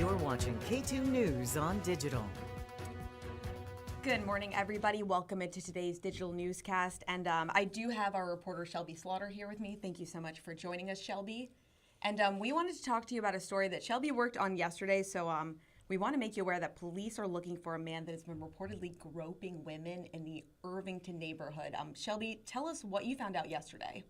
You're watching Katu News on Digital. Good morning, everybody. Welcome into today's digital newscast. And I do have our reporter, Shelby Slaughter, here with me. Thank you so much for joining us, Shelby. And we wanted to talk to you about a story that Shelby worked on yesterday. So we want to make you aware that police are looking for a man that has been reportedly groping women in the Irvington neighborhood. Shelby, tell us what you found out yesterday.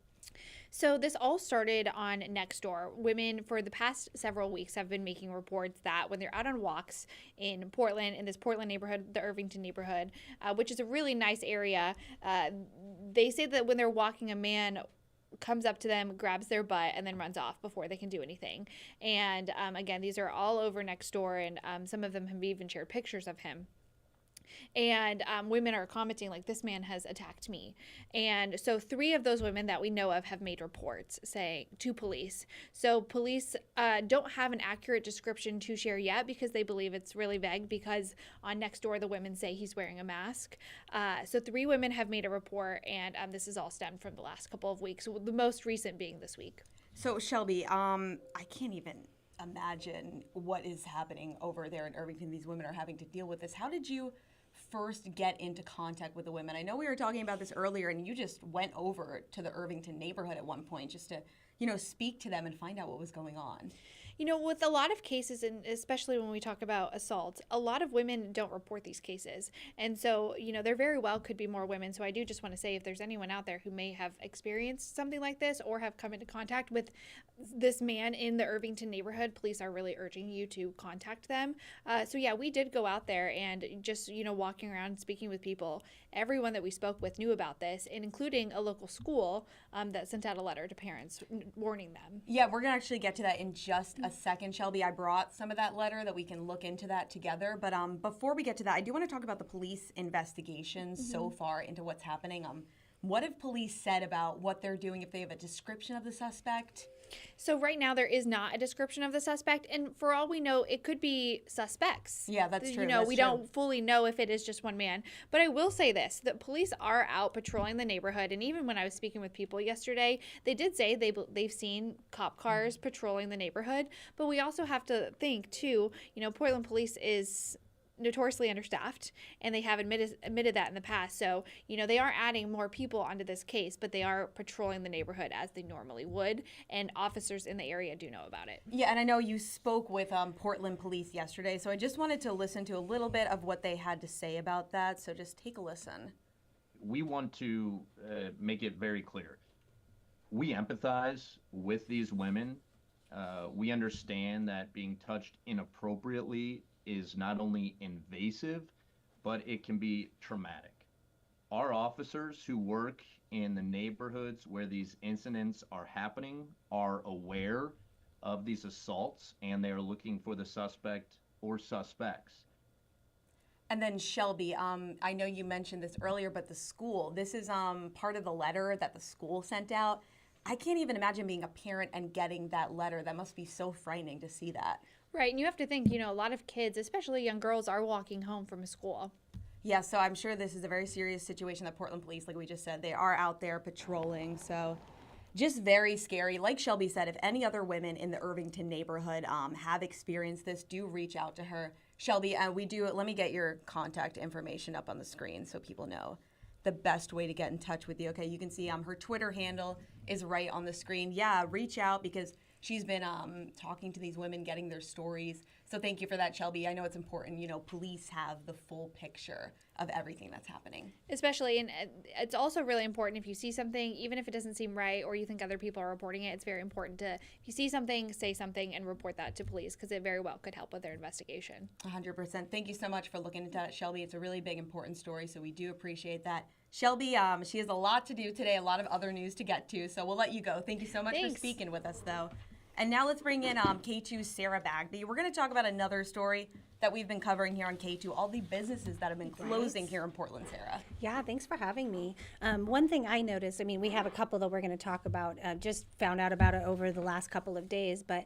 So this all started on Nextdoor. Women for the past several weeks have been making reports that when they're out on walks in Portland, in this Portland neighborhood, the Irvington neighborhood, which is a really nice area, they say that when they're walking, a man comes up to them, grabs their butt, and then runs off before they can do anything. And again, these are all over Nextdoor, and some of them have even shared pictures of him. And women are commenting like, this man has attacked me. And so 3 of those women that we know of have made reports saying to police. So police don't have an accurate description to share yet because they believe it's really vague, because on Nextdoor the women say he's wearing a mask. So 3 women have made a report, and this is all stemmed from the last couple of weeks, the most recent being this week. So Shelby, I can't even imagine what is happening over there in Irvington. These women are having to deal with this. How did you first get into contact with the women? I know we were talking about this earlier, and you just went over to the Irvington neighborhood at one point just to, speak to them and find out what was going on. With a lot of cases, and especially when we talk about assaults, a lot of women don't report these cases. And so, there very well could be more women. So I do just want to say, if there's anyone out there who may have experienced something like this or have come into contact with this man in the Irvington neighborhood, police are really urging you to contact them. So yeah, we did go out there and just, walking around speaking with people. Everyone that we spoke with knew about this, and including a local school that sent out a letter to parents warning them. Yeah, we're going to actually get to that in just a second, Shelby. I brought some of that letter that we can look into that together. But before we get to that, I do want to talk about the police investigations so far into what's happening. What have police said about what they're doing, if they have a description of the suspect? So right now there is not a description of the suspect, and for all we know, it could be suspects. Yeah, that's true. We don't fully know if it is just one man. But I will say this, that police are out patrolling the neighborhood, and even when I was speaking with people yesterday, they did say they've seen cop cars patrolling the neighborhood. But we also have to think, too, Portland police is notoriously understaffed, and they have admitted that in the past. So, they are adding more people onto this case, but they are patrolling the neighborhood as they normally would, and officers in the area do know about it. Yeah, and I know you spoke with Portland police yesterday, so I just wanted to listen to a little bit of what they had to say about that, so just take a listen. We want to make it very clear. We empathize with these women. We understand that being touched inappropriately is not only invasive, but it can be traumatic. Our officers who work in the neighborhoods where these incidents are happening are aware of these assaults, and they are looking for the suspect or suspects. And then Shelby, I know you mentioned this earlier, but the school, this is part of the letter that the school sent out. I can't even imagine being a parent and getting that letter. That must be so frightening to see that. Right, and you have to think, a lot of kids, especially young girls, are walking home from school. Yeah, so I'm sure this is a very serious situation that Portland police, like we just said, they are out there patrolling. So just very scary. Like Shelby said, if any other women in the Irvington neighborhood have experienced this, do reach out to her. Shelby, let me get your contact information up on the screen so people know the best way to get in touch with you. Okay, you can see her Twitter handle is right on the screen. Yeah, reach out, because she's been talking to these women, getting their stories. So thank you for that, Shelby. I know it's important, police have the full picture of everything that's happening. Especially, and it's also really important, if you see something, even if it doesn't seem right or you think other people are reporting it, it's very important to, if you see something, say something and report that to police, because it very well could help with their investigation. 100%. Thank you so much for looking into that, Shelby. It's a really big, important story, so we do appreciate that. Shelby, she has a lot to do today, a lot of other news to get to, so we'll let you go. Thank you so much for speaking with us, though. And now let's bring in Katu's Sarah Bagby. We're going to talk about another story that we've been covering here on Katu, all the businesses that have been closing here in Portland, Sarah. Yeah, thanks for having me. One thing I noticed, we have a couple that we're going to talk about, just found out about it over the last couple of days, but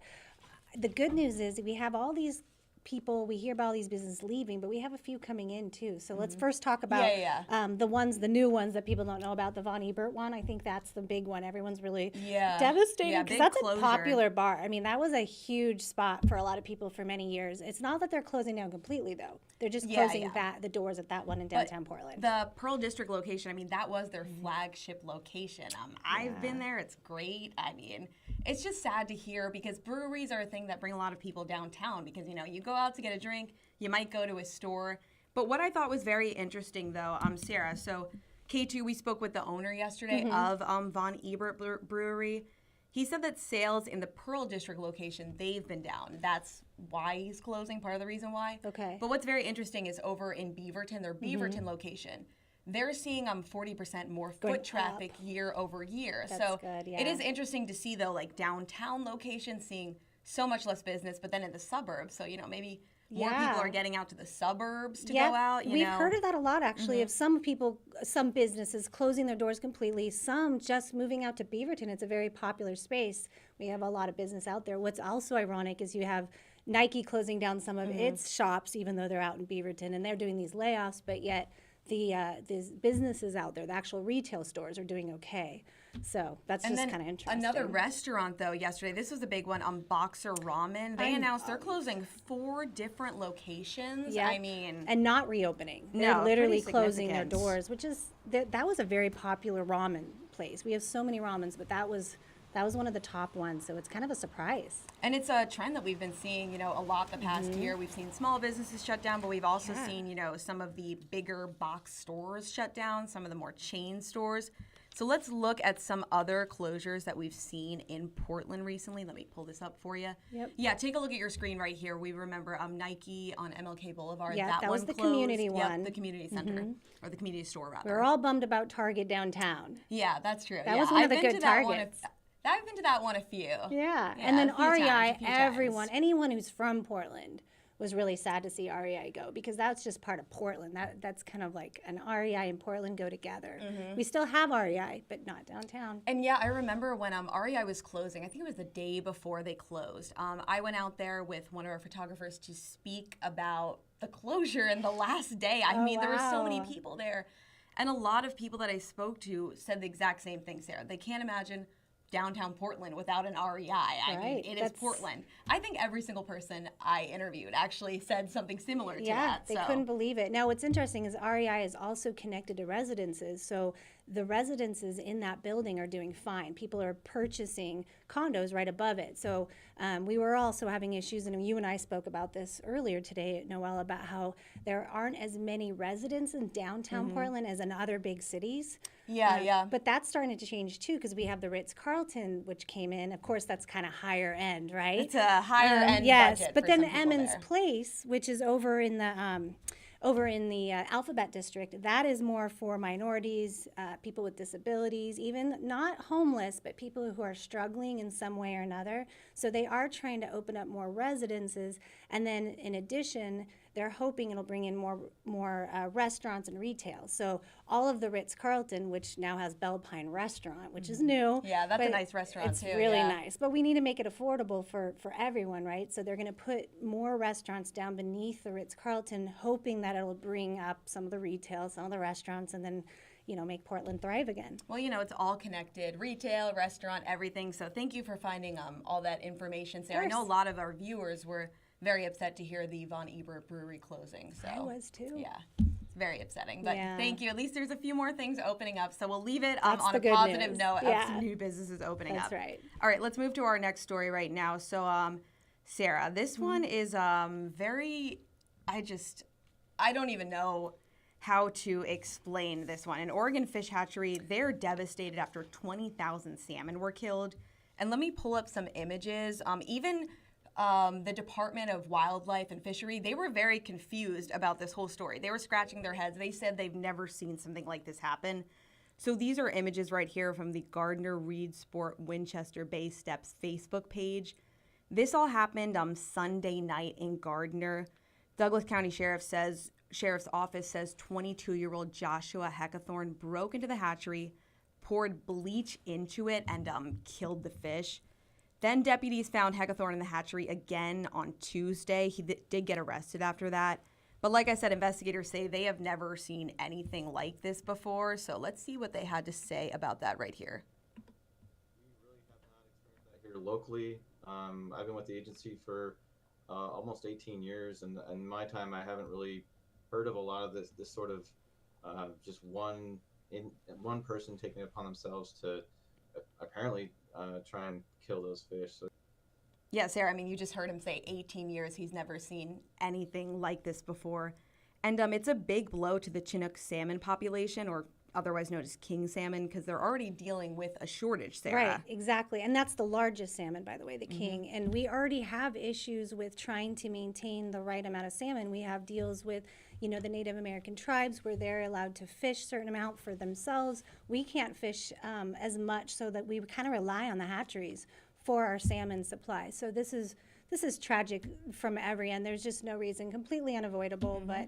the good news is we have all these people, we hear about all these businesses leaving, but we have a few coming in too. So let's first talk about the new ones that people don't know about. The Von Ebert one, I think that's the big one. Everyone's really devastated because that's a popular bar. I mean, that was a huge spot for a lot of people for many years. It's not that they're closing down completely though. They're just closing the doors at that one in downtown Portland. The Pearl District location, I mean, that was their flagship location. I've been there. It's great. I mean, it's just sad to hear because breweries are a thing that bring a lot of people downtown because, you know, you go out to get a drink, you might go to a store. But what I thought was very interesting, though, Sarah, so Katu, we spoke with the owner yesterday of Von Ebert Brewery. He said that sales in the Pearl District location, they've been down. That's why he's closing, part of the reason why. Okay. But what's very interesting is over in Beaverton, their Beaverton location, they're seeing 40% more foot traffic year over year. That's so good, it is interesting to see, though, like downtown locations seeing so much less business, but then in the suburbs. So, you know, maybe more people are getting out to the suburbs to go out. We've heard of that a lot, actually, of some people, some businesses closing their doors completely, some just moving out to Beaverton. It's a very popular space. We have a lot of business out there. What's also ironic is you have Nike closing down some of its shops, even though they're out in Beaverton, and they're doing these layoffs, but yet these businesses out there, the actual retail stores, are doing okay. So that's just kind of interesting. Another restaurant, though, yesterday, this was a big one, Boxer Ramen. They announced they're closing 4 different locations. Yeah. I mean, and not reopening. They're literally closing their doors, which is, that was a very popular ramen place. We have so many ramens, but that was one of the top ones, so it's kind of a surprise. And it's a trend that we've been seeing, you know, a lot the past year. We've seen small businesses shut down, but we've also seen, you know, some of the bigger box stores shut down, some of the more chain stores. So let's look at some other closures that we've seen in Portland recently. Let me pull this up for you. Yep. Yeah, take a look at your screen right here. We remember Nike on MLK Boulevard. Yeah, that one was the closed. community one. The community center, or the community store, rather. We're all bummed about Target downtown. Yeah, that's true. That was one of the good Targets. I've been to that one a few. Yeah. And then REI, anyone who's from Portland was really sad to see REI go because that's just part of Portland. That's kind of like an REI and Portland go together. We still have REI, but not downtown. And yeah, I remember when REI was closing, I think it was the day before they closed. I went out there with one of our photographers to speak about the closure and the last day. I mean, there were so many people there. And a lot of people that I spoke to said the exact same thing, Sarah. They can't imagine downtown Portland without an REI. I mean, it is Portland. I think every single person I interviewed actually said something similar to that. Yeah, they couldn't believe it. Now, what's interesting is REI is also connected to residences, so the residences in that building are doing fine. People are purchasing condos right above it. So we were also having issues, and you and I spoke about this earlier today, Noelle, about how there aren't as many residents in downtown Portland as in other big cities. Yeah. But that's starting to change too because we have the Ritz-Carlton, which came in. Of course, that's kind of higher end, right? It's a higher end yes, budget but for then some people Emmons there. Place, which is over in the Alphabet District, that is more for minorities, people with disabilities, even not homeless, but people who are struggling in some way or another. So they are trying to open up more residences, and then in addition, they're hoping it'll bring in more restaurants and retail. So all of the Ritz-Carlton, which now has Belle Pine Restaurant, which is new. Yeah, that's a nice restaurant too. It's really nice. But we need to make it affordable for everyone, right? So they're going to put more restaurants down beneath the Ritz-Carlton, hoping that it'll bring up some of the retail, some of the restaurants, and then, you know, make Portland thrive again. Well, you know, it's all connected, retail, restaurant, everything. So thank you for finding all that information, Sarah. I know a lot of our viewers were very upset to hear the Von Ebert Brewery closing. So I was too. Yeah, it's very upsetting. But thank you. At least there's a few more things opening up. So we'll leave it on a positive news. note of some new businesses opening up. That's right. All right, let's move to our next story right now. So, Sarah, this one is very, I don't even know how to explain this one. An Oregon fish hatchery, they're devastated after 20,000 salmon were killed. And let me pull up some images. Even the Department of Wildlife and Fishery, they were very confused about this whole story. They were scratching their heads. They said they've never seen something like this happen. So these are images right here from the Gardner Reed Sport Winchester Bay Steps Facebook page. This all happened Sunday night in Gardner. Douglas County Sheriff's Office says 22-year-old Joshua Heckathorn broke into the hatchery, poured bleach into it, and killed the fish. Then deputies found Heckathorn in the hatchery again on Tuesday. He did get arrested after that. But like I said, investigators say they have never seen anything like this before. So let's see what they had to say about that right here. We really have not experienced that here locally. I've been with the agency for almost 18 years, and in my time, I haven't really heard of a lot of this sort of just one person taking it upon themselves to apparently try and kill those fish. So. Yeah, Sarah, I mean, you just heard him say 18 years. He's never seen anything like this before. And it's a big blow to the Chinook salmon population, or otherwise known as king salmon, because they're already dealing with a shortage, Sarah. Right, exactly. And that's the largest salmon, by the way, the king. And we already have issues with trying to maintain the right amount of salmon. We have deals with, you know, the Native American tribes where they're allowed to fish a certain amount for themselves. We can't fish as much, so that we kind of rely on the hatcheries for our salmon supply. So this is tragic from every end. There's just no reason, completely unavoidable, but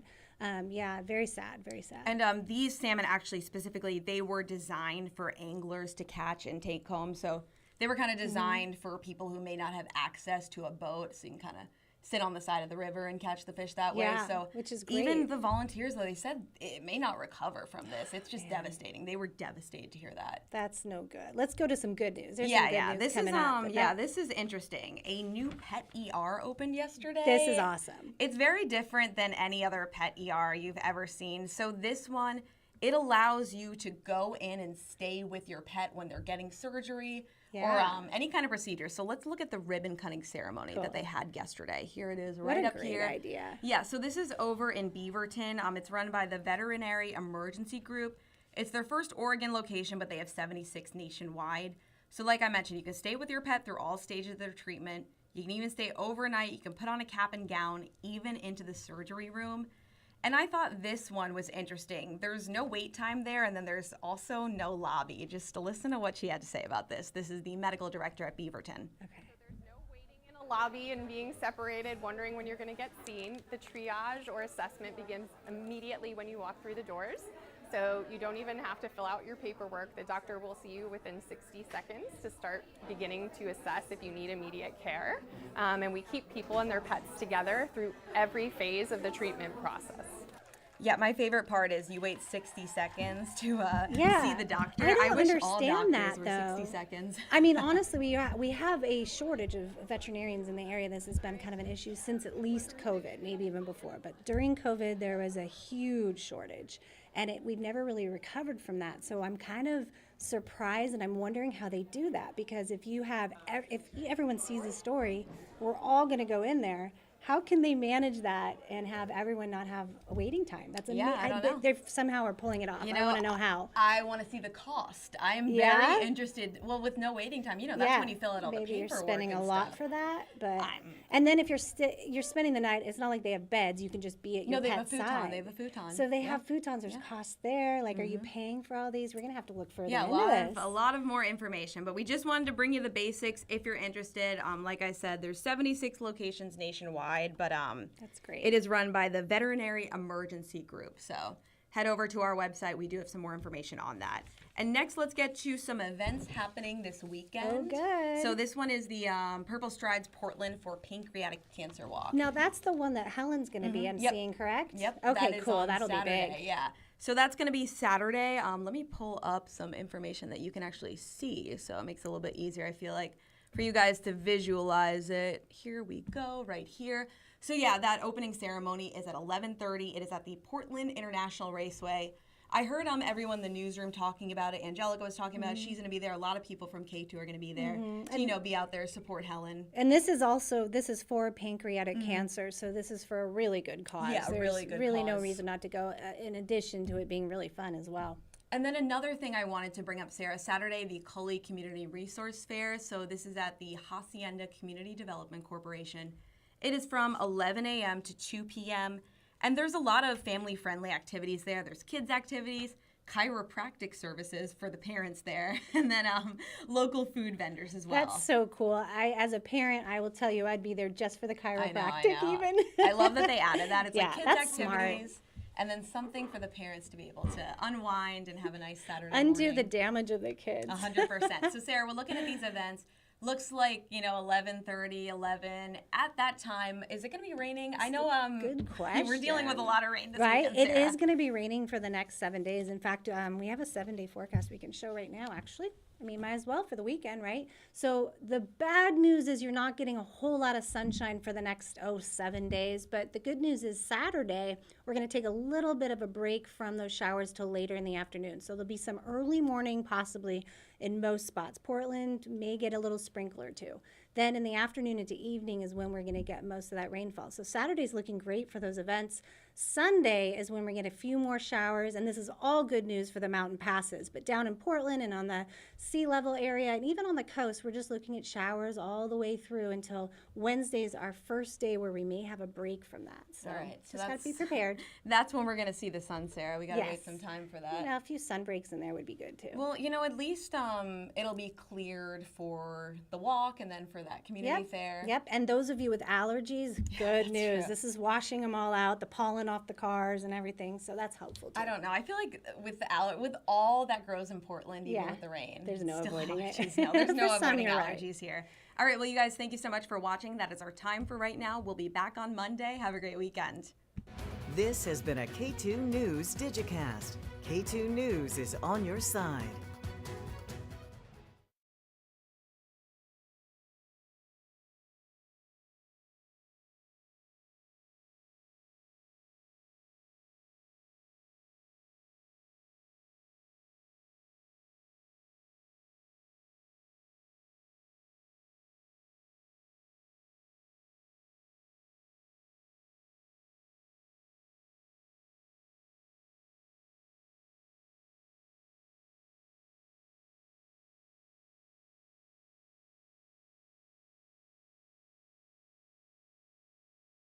yeah, very sad, very sad. And these salmon actually specifically, they were designed for anglers to catch and take home. So they were kind of designed for people who may not have access to a boat, so you can kind of sit on the side of the river and catch the fish that way. So which is great. Even the volunteers, though, they said it may not recover from this. It's just devastating. They were devastated to hear that. That's no good. Let's go to some good news. There's some good news this coming is up. this is interesting. A new pet ER opened yesterday. This is awesome. It's very different than any other pet ER you've ever seen. So this one, it allows you to go in and stay with your pet when they're getting surgery or any kind of procedure. So let's look at the ribbon cutting ceremony that they had yesterday. Here it is, right up here. What a great idea. Yeah, so this is over in Beaverton. It's run by the Veterinary Emergency Group. It's their first Oregon location, but they have 76 nationwide. So like I mentioned, you can stay with your pet through all stages of their treatment. You can even stay overnight. You can put on a cap and gown, even into the surgery room. And I thought this one was interesting. There's no wait time there, and then there's also no lobby. Just to listen to what she had to say about this. This is the medical director at Beaverton. Okay. So there's no waiting in a lobby and being separated, wondering when you're going to get seen. The triage or assessment begins immediately when you walk through the doors. So you don't even have to fill out your paperwork. The doctor will see you within 60 seconds to start beginning to assess if you need immediate care. And we keep people and their pets together through every phase of the treatment process. Yeah, my favorite part is you wait 60 seconds to see the doctor. I don't wish understand all doctors that, were though. 60 seconds. I mean, honestly, we have a shortage of veterinarians in the area. This has been kind of an issue since at least COVID, maybe even before. But during COVID, there was a huge shortage, and we've never really recovered from that. So I'm kind of surprised, and I'm wondering how they do that, because if everyone sees the story, we're all going to go in there. How can they manage that and have everyone not have a waiting time? That's amazing. I don't know. They somehow are pulling it off. I want to know how. I want to see the cost. I am very interested. Well, with no waiting time, that's when you fill out all the paperwork. Maybe you're spending a and lot stuff. for that, but and then if you're spending the night, it's not like they have beds. You can just be at your pet's side. No, they have a futon. So they have futons. There's costs there. Like, are you paying for all these? We're gonna have to look further into this. A lot of more information. But we just wanted to bring you the basics if you're interested. Like I said, there's 76 locations nationwide, but that's great. It is run by the Veterinary Emergency Group. So head over to our website. We do have some more information on that. And next, let's get to some events happening this weekend. Oh, good. So this one is the Purple Strides Portland for Pancreatic Cancer Walk. Now, that's the one that Helen's going to be emceeing, correct? Yep. Okay, cool. That'll Saturday. be big. Yeah. So that's going to be Saturday. Let me pull up some information that you can actually see. So it makes it a little bit easier, I feel like, for you guys to visualize it. Here we go, right here. So yeah, that opening ceremony is at 11:30. It is at the Portland International Raceway. I heard everyone in the newsroom talking about it. Angelica was talking about it. She's going to be there. A lot of people from Katu are going to be there to, be out there, support Helen. And this is for pancreatic cancer. So this is for a really good cause. Yeah, There's really good really cause. no reason not to go, in addition to it being really fun as well. And then another thing I wanted to bring up, Sarah, Saturday, the Cully Community Resource Fair. So this is at the Hacienda Community Development Corporation. It is from 11 a.m. to 2 p.m., and there's a lot of family-friendly activities there. There's kids' activities, chiropractic services for the parents there, and then local food vendors as well. That's so cool. As a parent, I will tell you, I'd be there just for the chiropractic I know. even. I love that they added that. It's like kids' that's activities. Smart. And then something for the parents to be able to unwind and have a nice Saturday Undo morning. the damage of the kids. 100%. So, Sarah, we're looking at these events. Looks like, 11:30, 11. At that time, is it going to be raining? I know Good we're dealing with a question. lot of rain this Right, weekend, it Sarah. is going to be raining for the next 7 days. In fact, we have a 7-day forecast we can show right now, actually. I mean, might as well for the weekend, right? So the bad news is you're not getting a whole lot of sunshine for the next, 7 days. But the good news is Saturday, we're going to take a little bit of a break from those showers till later in the afternoon. So there'll be some early morning possibly in most spots. Portland may get a little sprinkler too. Then in the afternoon into evening is when we're going to get most of that rainfall. So Saturday's looking great for those events. Sunday is when we get a few more showers, and this is all good news for the mountain passes. But down in Portland and on the sea level area and even on the coast, we're just looking at showers all the way through until Wednesday's our first day where we may have a break from that. So, All right, so just got to be that's- prepared. That's when we're going to see the sun, Sarah. We got to wait Yes. some time for that. A few sun breaks in there would be good too. Well, at least it'll be cleared for the walk and then for that community fair. Yep, and those of you with allergies, good that's news. true. This is washing them all out, the pollen off the cars and everything, so that's helpful too. I don't know. I feel like with with all that grows in Portland, even Yeah. with the rain, There's no still avoiding it. allergies. No, there's no For some, avoiding you're right. allergies here. All right, well, you guys, thank you so much for watching. That is our time for right now. We'll be back on Monday. Have a great weekend. This has been a K2 News digicast. K2 News is on your side.